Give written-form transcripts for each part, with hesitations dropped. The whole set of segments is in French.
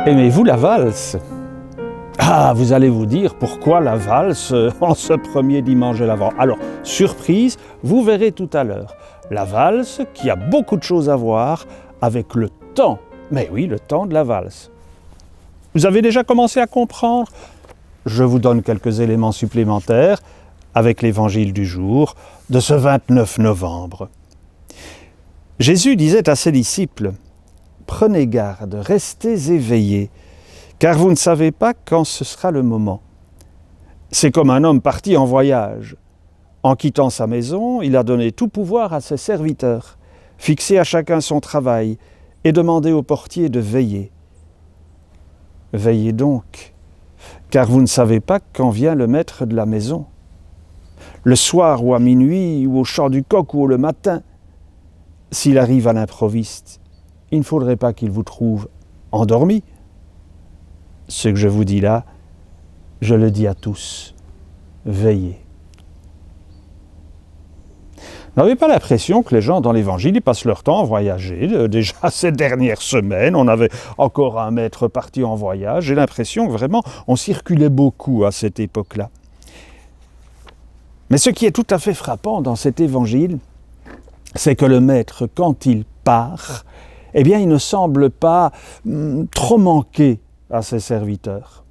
Aimez-vous la valse? Ah, vous allez vous dire, pourquoi la valse en ce premier dimanche de l'Avent? Alors, surprise, vous verrez tout à l'heure. La valse qui a beaucoup de choses à voir avec le temps. Mais oui, le temps de la valse. Vous avez déjà commencé à comprendre? Je vous donne quelques éléments supplémentaires avec l'évangile du jour de ce 29 novembre. Jésus disait à ses disciples: « Prenez garde, restez éveillés, car vous ne savez pas quand ce sera le moment. » C'est comme un homme parti en voyage. En quittant sa maison, il a donné tout pouvoir à ses serviteurs, fixé à chacun son travail et demandé au portier de veiller. Veillez donc, car vous ne savez pas quand vient le maître de la maison. Le soir ou à minuit, ou au chant du coq ou le matin, s'il arrive à l'improviste, il ne faudrait pas qu'il vous trouve endormi. Ce que je vous dis là, je le dis à tous. Veillez. N'avez pas l'impression que les gens dans l'Évangile ils passent leur temps à voyager? Déjà ces dernières semaines, on avait encore un maître parti en voyage. J'ai l'impression que vraiment on circulait beaucoup à cette époque-là. Mais ce qui est tout à fait frappant dans cet Évangile, c'est que le maître, quand il part, eh bien, il ne semble pas trop manquer à ses serviteurs.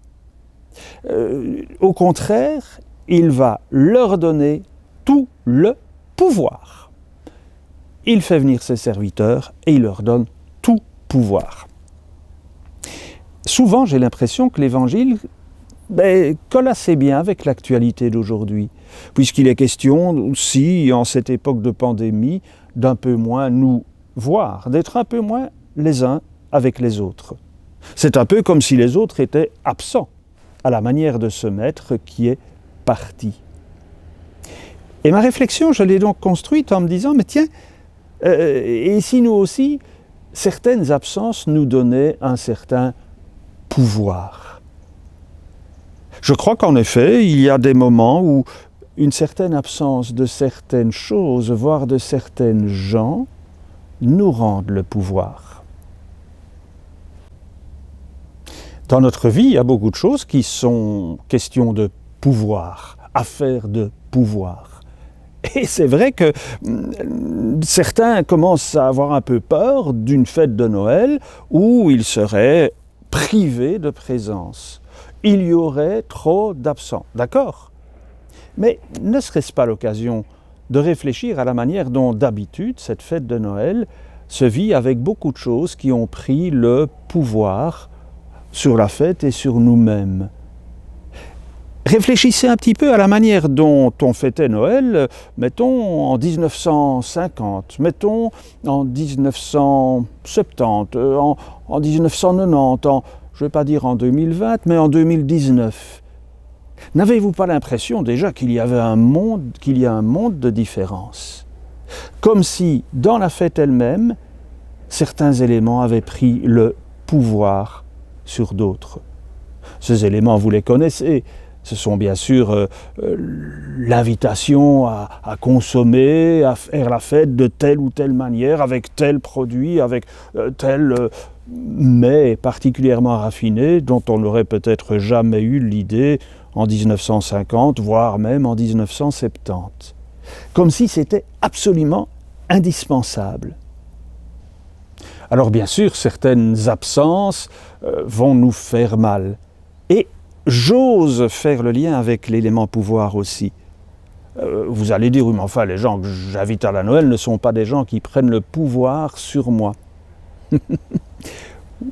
Au contraire, il va leur donner tout le pouvoir. Il fait venir ses serviteurs et il leur donne tout pouvoir. Souvent, j'ai l'impression que l'Évangile colle assez bien avec l'actualité d'aujourd'hui, puisqu'il est question aussi, en cette époque de pandémie, d'un peu moins nous voir, d'être un peu moins les uns avec les autres. C'est un peu comme si les autres étaient absents, à la manière de ce maître qui est parti. Et ma réflexion, je l'ai donc construite en me disant, mais tiens, et si nous aussi, certaines absences nous donnaient un certain pouvoir? Je crois qu'en effet, il y a des moments où une certaine absence de certaines choses, voire de certaines gens, nous rendent le pouvoir. Dans notre vie, il y a beaucoup de choses qui sont questions de pouvoir, affaires de pouvoir. Et c'est vrai que certains commencent à avoir un peu peur d'une fête de Noël où ils seraient privés de présence. Il y aurait trop d'absents, d'accord? Mais ne serait-ce pas l'occasion de réfléchir à la manière dont d'habitude cette fête de Noël se vit avec beaucoup de choses qui ont pris le pouvoir sur la fête et sur nous-mêmes. Réfléchissez un petit peu à la manière dont on fêtait Noël, mettons en 1950, mettons en 1970, en 1990, je ne vais pas dire en 2020, mais en 2019. N'avez-vous pas l'impression déjà qu'il y a un monde de différence? Comme si, dans la fête elle-même, certains éléments avaient pris le pouvoir sur d'autres. Ces éléments, vous les connaissez. Ce sont bien sûr l'invitation à consommer, à faire la fête de telle ou telle manière, avec tel produit, avec tel mets particulièrement raffiné, dont on n'aurait peut-être jamais eu l'idée en 1950, voire même en 1970. Comme si c'était absolument indispensable. Alors bien sûr, certaines absences vont nous faire mal. Et j'ose faire le lien avec l'élément pouvoir aussi. Vous allez dire, oui, mais enfin, les gens que j'invite à la Noël ne sont pas des gens qui prennent le pouvoir sur moi.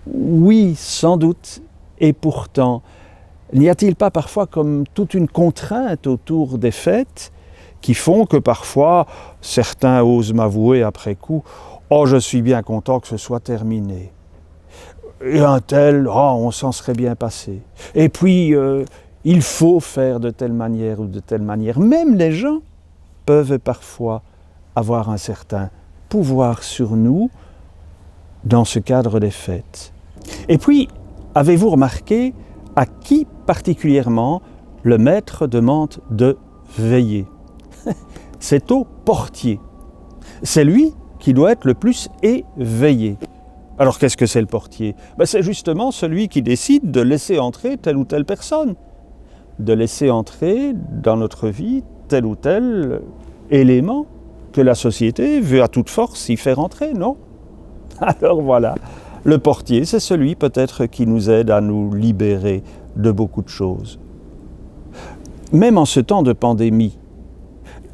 Oui, sans doute, et pourtant, n'y a-t-il pas parfois comme toute une contrainte autour des fêtes qui font que parfois certains osent m'avouer après coup « Oh, je suis bien content que ce soit terminé ». Et un tel, oh, on s'en serait bien passé. Et puis, il faut faire de telle manière ou de telle manière. Même les gens peuvent parfois avoir un certain pouvoir sur nous dans ce cadre des fêtes. Et puis, avez-vous remarqué à qui particulièrement le maître demande de veiller? C'est au portier. C'est lui qui doit être le plus éveillé. Alors qu'est-ce que c'est le portier? C'est justement celui qui décide de laisser entrer telle ou telle personne, de laisser entrer dans notre vie tel ou tel élément que la société veut à toute force y faire entrer, non? Alors voilà, le portier, c'est celui peut-être qui nous aide à nous libérer de beaucoup de choses. Même en ce temps de pandémie,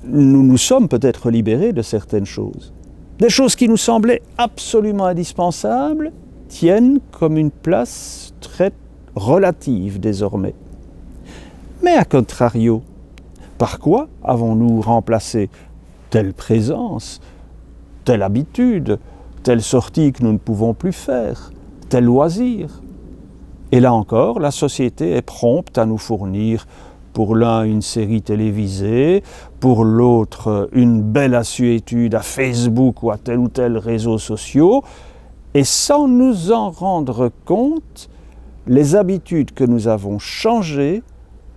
nous nous sommes peut-être libérés de certaines choses. Des choses qui nous semblaient absolument indispensables tiennent comme une place très relative désormais. Mais à contrario, par quoi avons-nous remplacé telle présence, telle habitude, telle sortie que nous ne pouvons plus faire, tel loisir? Et là encore, la société est prompte à nous fournir pour l'un une série télévisée, pour l'autre une belle assuétude à Facebook ou à tel ou tel réseau social, et sans nous en rendre compte, les habitudes que nous avons changées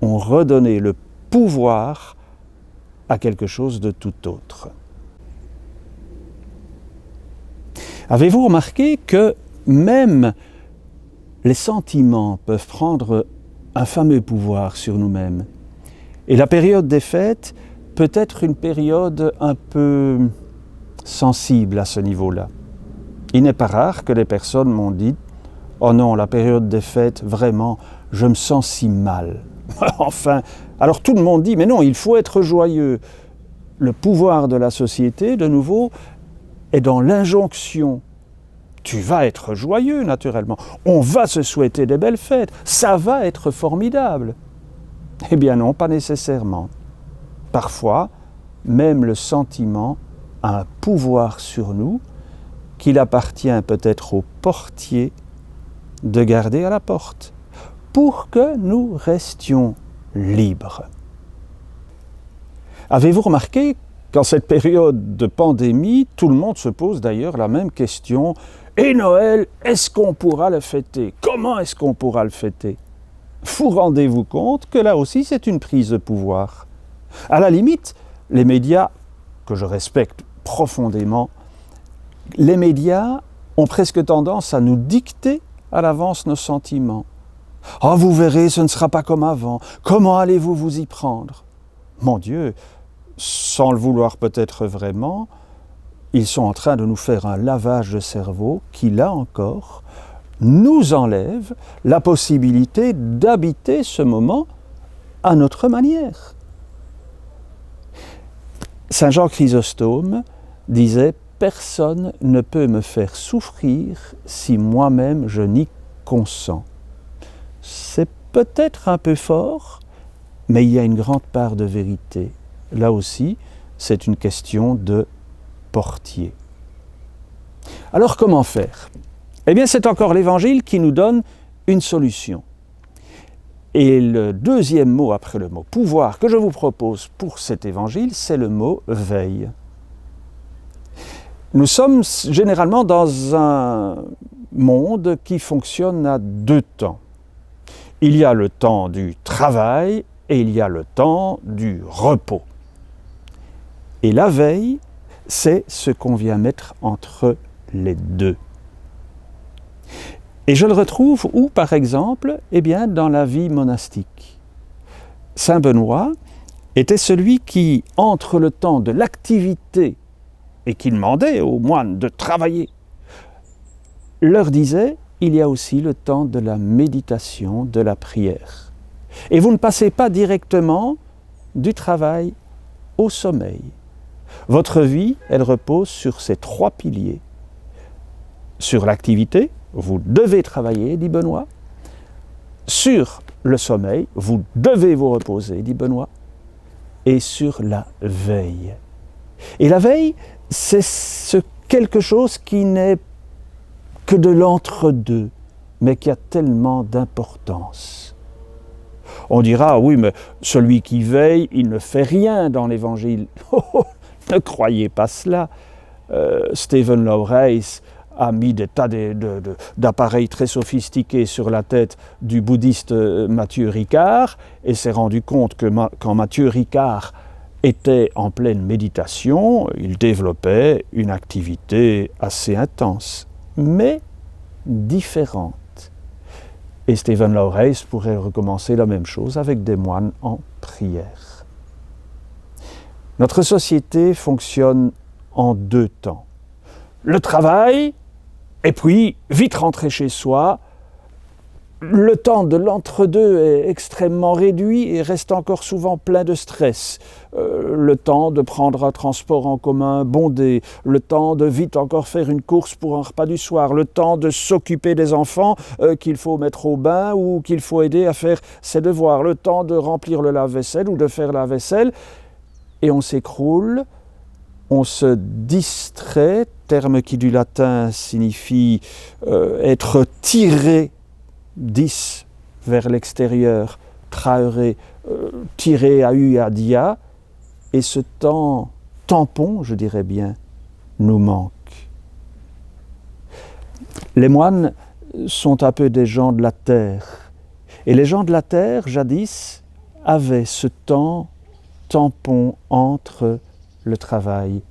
ont redonné le pouvoir à quelque chose de tout autre. Avez-vous remarqué que même les sentiments peuvent prendre un fameux pouvoir sur nous-mêmes? Et la période des fêtes peut être une période un peu sensible à ce niveau-là. Il n'est pas rare que les personnes m'ont dit « Oh non, la période des fêtes, vraiment, je me sens si mal. » Enfin, alors tout le monde dit « Mais non, il faut être joyeux. » Le pouvoir de la société, de nouveau, est dans l'injonction. Tu vas être joyeux, naturellement. On va se souhaiter des belles fêtes. Ça va être formidable. Eh bien non, pas nécessairement. Parfois, même le sentiment a un pouvoir sur nous qu'il appartient peut-être au portier de garder à la porte pour que nous restions libres. Avez-vous remarqué qu'en cette période de pandémie, tout le monde se pose d'ailleurs la même question: et Noël, est-ce qu'on pourra le fêter? Comment est-ce qu'on pourra le fêter? Vous rendez-vous compte que là aussi c'est une prise de pouvoir? À la limite, les médias, que je respecte profondément, les médias ont presque tendance à nous dicter à l'avance nos sentiments. « Ah, vous verrez, ce ne sera pas comme avant. Comment allez-vous vous y prendre ?» Mon Dieu, sans le vouloir peut-être vraiment, ils sont en train de nous faire un lavage de cerveau qui, là encore, nous enlève la possibilité d'habiter ce moment à notre manière. Saint Jean Chrysostome disait « Personne ne peut me faire souffrir si moi-même je n'y consens ». C'est peut-être un peu fort, mais il y a une grande part de vérité. Là aussi, c'est une question de portier. Alors comment faire? Eh bien, c'est encore l'Évangile qui nous donne une solution. Et le deuxième mot après le mot pouvoir que je vous propose pour cet Évangile, c'est le mot veille. Nous sommes généralement dans un monde qui fonctionne à deux temps. Il y a le temps du travail et il y a le temps du repos. Et la veille, c'est ce qu'on vient mettre entre les deux. Et je le retrouve où, par exemple? Eh bien, dans la vie monastique. Saint Benoît était celui qui, entre le temps de l'activité et qui demandait aux moines de travailler, leur disait: il y a aussi le temps de la méditation, de la prière. Et vous ne passez pas directement du travail au sommeil. Votre vie, elle repose sur ces trois piliers. Sur l'activité, vous devez travailler, dit Benoît. Sur le sommeil, vous devez vous reposer, dit Benoît. Et sur la veille. Et la veille, c'est quelque chose qui n'est que de l'entre-deux, mais qui a tellement d'importance. On dira, oui, mais celui qui veille, il ne fait rien dans l'Évangile. Ne croyez pas cela. Stephen Lawrence a mis des tas d'appareils très sophistiqués sur la tête du bouddhiste Mathieu Ricard et s'est rendu compte que quand Mathieu Ricard était en pleine méditation, il développait une activité assez intense, mais différente. Et Stephen Laureys pourrait recommencer la même chose avec des moines en prière. Notre société fonctionne en 2 temps. Le travail, et puis vite rentrer chez soi. Le temps de l'entre-deux est extrêmement réduit et reste encore souvent plein de stress. Le temps de prendre un transport en commun bondé, le temps de vite encore faire une course pour un repas du soir, le temps de s'occuper des enfants qu'il faut mettre au bain ou qu'il faut aider à faire ses devoirs, le temps de remplir le lave-vaisselle ou de faire la vaisselle. Et on s'écroule, on se distrait, terme qui du latin signifie être tiré 10 vers l'extérieur, trahere, tiré à u à dia, et ce temps tampon, je dirais bien, nous manque. Les moines sont un peu des gens de la terre, et les gens de la terre, jadis, avaient ce temps tampon entre le travail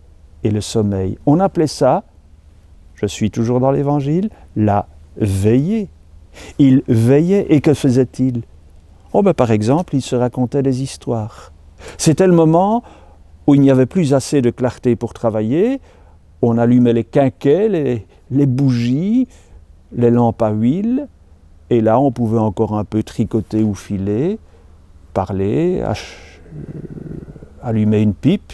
et le sommeil. On appelait ça, je suis toujours dans l'Évangile, la veillée. Il veillait, et que faisait-il ? Par exemple, il se racontait des histoires. C'était le moment où il n'y avait plus assez de clarté pour travailler, on allumait les quinquets, les bougies, les lampes à huile, et là on pouvait encore un peu tricoter ou filer, parler, allumer une pipe,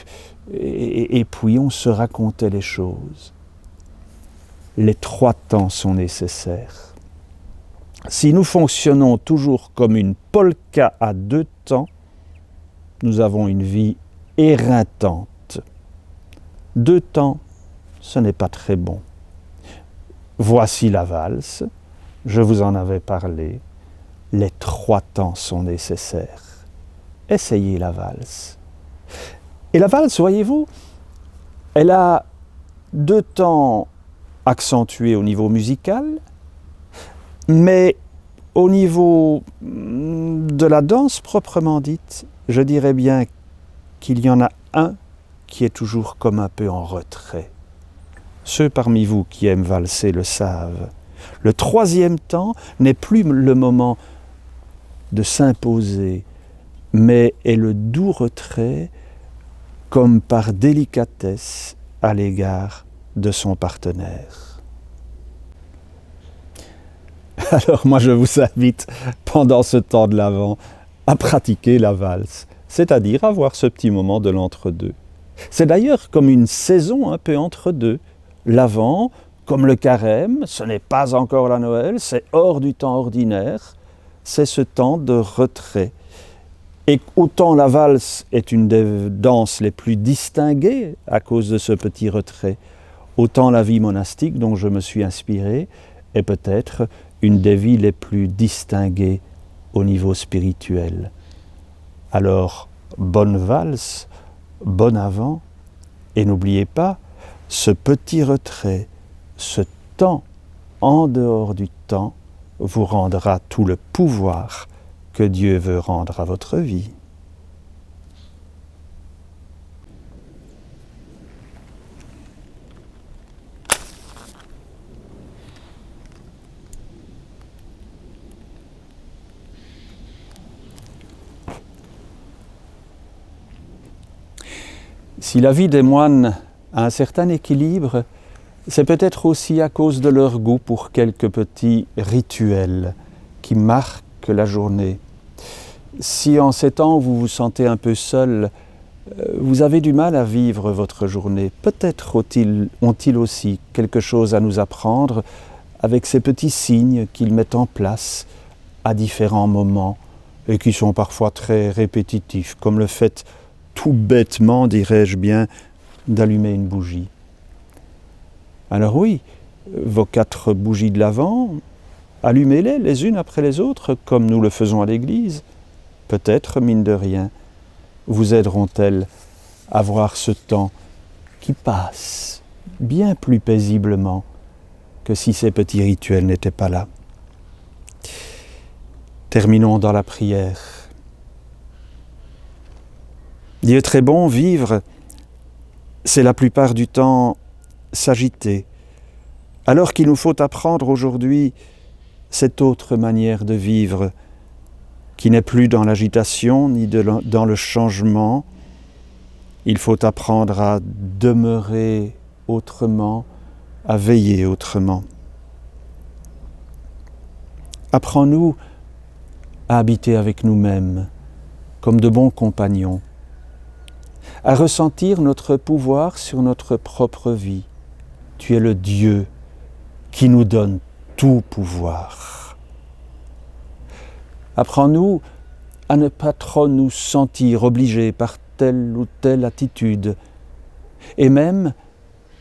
et puis on se racontait les choses. Les 3 temps sont nécessaires. Si nous fonctionnons toujours comme une polka à 2 temps, nous avons une vie éreintante. 2 temps, ce n'est pas très bon. Voici la valse, je vous en avais parlé. Les 3 temps sont nécessaires. Essayez la valse. Et la valse, voyez-vous, elle a 2 temps accentués au niveau musical, mais au niveau de la danse proprement dite, je dirais bien qu'il y en a un qui est toujours comme un peu en retrait. Ceux parmi vous qui aiment valser le savent. Le 3e temps n'est plus le moment de s'imposer, mais est le doux retrait comme par délicatesse à l'égard de son partenaire. Alors moi je vous invite pendant ce temps de l'Avent à pratiquer la valse, c'est-à-dire avoir ce petit moment de l'entre-deux. C'est d'ailleurs comme une saison un peu entre deux. L'Avent, comme le carême, ce n'est pas encore la Noël, c'est hors du temps ordinaire, c'est ce temps de retrait. Et autant la valse est une des danses les plus distinguées à cause de ce petit retrait, autant la vie monastique dont je me suis inspiré est peut-être une des vies les plus distinguées au niveau spirituel. Alors, bonne valse, bon Avent, et n'oubliez pas, ce petit retrait, ce temps en dehors du temps, vous rendra tout le pouvoir que Dieu veut rendre à votre vie. Si la vie des moines a un certain équilibre, c'est peut-être aussi à cause de leur goût pour quelques petits rituels qui marquent la journée. Si en ces temps où vous vous sentez un peu seul, vous avez du mal à vivre votre journée, peut-être ont-ils aussi quelque chose à nous apprendre avec ces petits signes qu'ils mettent en place à différents moments et qui sont parfois très répétitifs, comme le fait tout bêtement, dirais-je bien, d'allumer une bougie. Alors oui, vos 4 bougies de l'Avent, allumez-les les unes après les autres, comme nous le faisons à l'église. Peut-être, mine de rien, vous aideront-elles à voir ce temps qui passe bien plus paisiblement que si ces petits rituels n'étaient pas là. Terminons dans la prière. Dieu très bon, vivre, c'est la plupart du temps s'agiter, alors qu'il nous faut apprendre aujourd'hui cette autre manière de vivre, qui n'est plus dans l'agitation ni dans le changement. Il faut apprendre à demeurer autrement, à veiller autrement. Apprends-nous à habiter avec nous-mêmes, comme de bons compagnons, à ressentir notre pouvoir sur notre propre vie. Tu es le Dieu qui nous donne tout pouvoir. Apprends-nous à ne pas trop nous sentir obligés par telle ou telle attitude, et même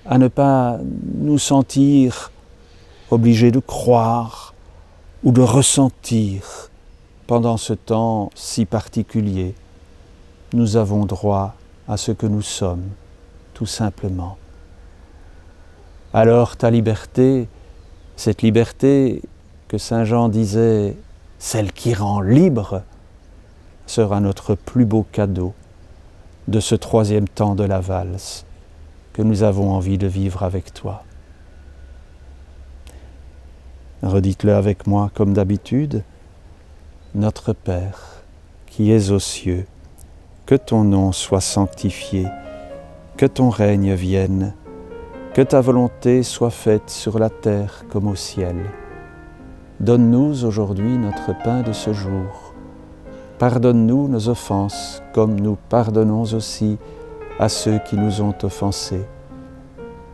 à ne pas nous sentir obligés de croire ou de ressentir pendant ce temps si particulier. Nous avons droit à ce que nous sommes, tout simplement. Alors ta liberté, cette liberté que Saint Jean disait, celle qui rend libre, sera notre plus beau cadeau de ce troisième temps de la valse que nous avons envie de vivre avec toi. Redites-le avec moi comme d'habitude. Notre Père, qui es aux cieux, que ton nom soit sanctifié, que ton règne vienne, que ta volonté soit faite sur la terre comme au ciel. Donne-nous aujourd'hui notre pain de ce jour. Pardonne-nous nos offenses, comme nous pardonnons aussi à ceux qui nous ont offensés.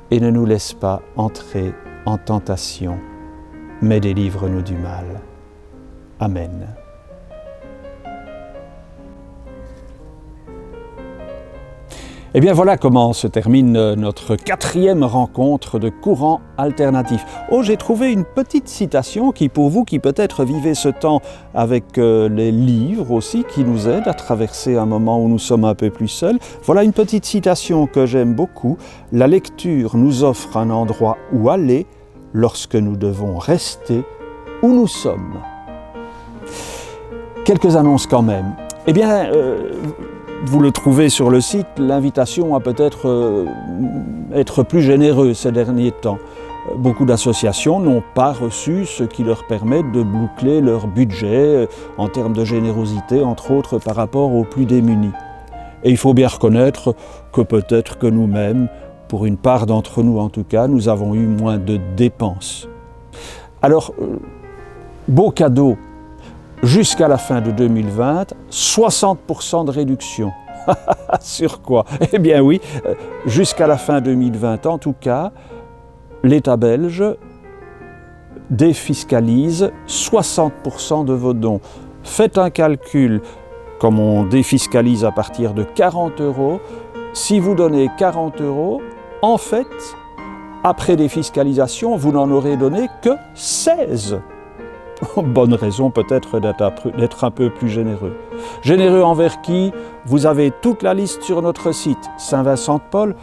Et ne nous laisse pas entrer en tentation, mais délivre-nous du mal. Amen. Et bien voilà comment se termine notre 4e rencontre de courants alternatifs. Oh, j'ai trouvé une petite citation qui, pour vous qui peut-être vivez ce temps avec les livres aussi, qui nous aident à traverser un moment où nous sommes un peu plus seuls. Voilà une petite citation que j'aime beaucoup. La lecture nous offre un endroit où aller lorsque nous devons rester où nous sommes. Quelques annonces quand même. Eh bien, vous le trouvez sur le site, l'invitation à peut-être être plus généreux ces derniers temps. Beaucoup d'associations n'ont pas reçu ce qui leur permet de boucler leur budget en termes de générosité, entre autres par rapport aux plus démunis. Et il faut bien reconnaître que peut-être que nous-mêmes, pour une part d'entre nous en tout cas, nous avons eu moins de dépenses. Alors, beau cadeau. Jusqu'à la fin de 2020, 60% de réduction. Sur quoi? Eh bien oui, jusqu'à la fin 2020 en tout cas, l'État belge défiscalise 60% de vos dons. Faites un calcul, comme on défiscalise à partir de 40 €, si vous donnez 40 €, en fait, après défiscalisation, vous n'en aurez donné que 16. Bonne raison peut-être d'être un peu plus généreux. Généreux envers qui? Vous avez toute la liste sur notre site. Saint-Vincent-de-Paul,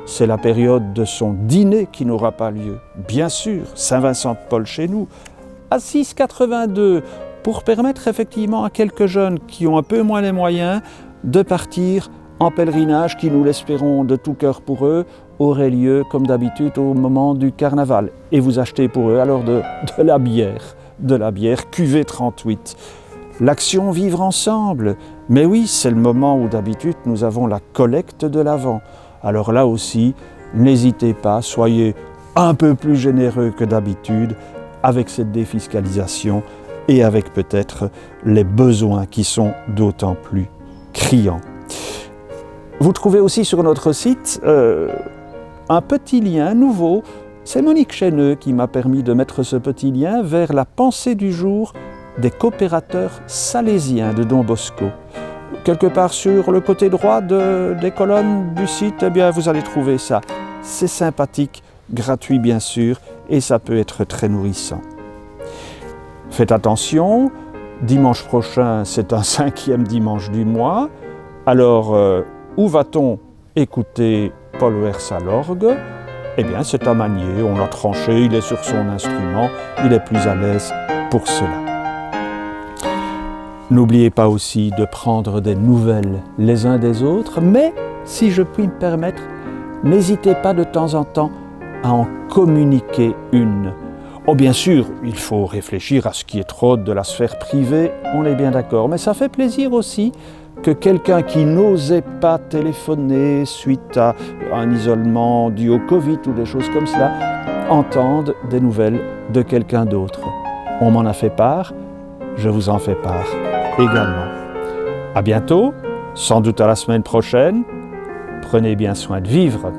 c'est la période de son dîner qui n'aura pas lieu. Bien sûr, Saint-Vincent-de-Paul chez nous, à 6,82 pour permettre effectivement à quelques jeunes qui ont un peu moins les moyens de partir en pèlerinage qui, nous l'espérons de tout cœur pour eux, aurait lieu comme d'habitude au moment du carnaval. Et vous achetez pour eux alors de la bière cuvée 38. L'action Vivre ensemble, mais oui, c'est le moment où d'habitude nous avons la collecte de l'Avent. Alors là aussi, n'hésitez pas, soyez un peu plus généreux que d'habitude avec cette défiscalisation et avec peut-être les besoins qui sont d'autant plus criants. Vous trouvez aussi sur notre site un petit lien nouveau. C'est Monique Chesneux qui m'a permis de mettre ce petit lien vers la pensée du jour des coopérateurs salésiens de Don Bosco. Quelque part sur le côté droit des colonnes du site, eh bien, vous allez trouver ça. C'est sympathique, gratuit bien sûr, et ça peut être très nourrissant. Faites attention, dimanche prochain, c'est un 5e dimanche du mois. Alors, où va-t-on écouter Paul Oers à l'orgue? eh bien c'est à manier, on l'a tranché, il est sur son instrument, il est plus à l'aise pour cela. N'oubliez pas aussi de prendre des nouvelles les uns des autres, mais si je puis me permettre, n'hésitez pas de temps en temps à en communiquer une. Oh bien sûr, il faut réfléchir à ce qui est trop de la sphère privée, on est bien d'accord, mais ça fait plaisir aussi que quelqu'un qui n'osait pas téléphoner suite à un isolement dû au Covid ou des choses comme cela, entende des nouvelles de quelqu'un d'autre. On m'en a fait part, je vous en fais part également. À bientôt, sans doute à la semaine prochaine. Prenez bien soin de vivre.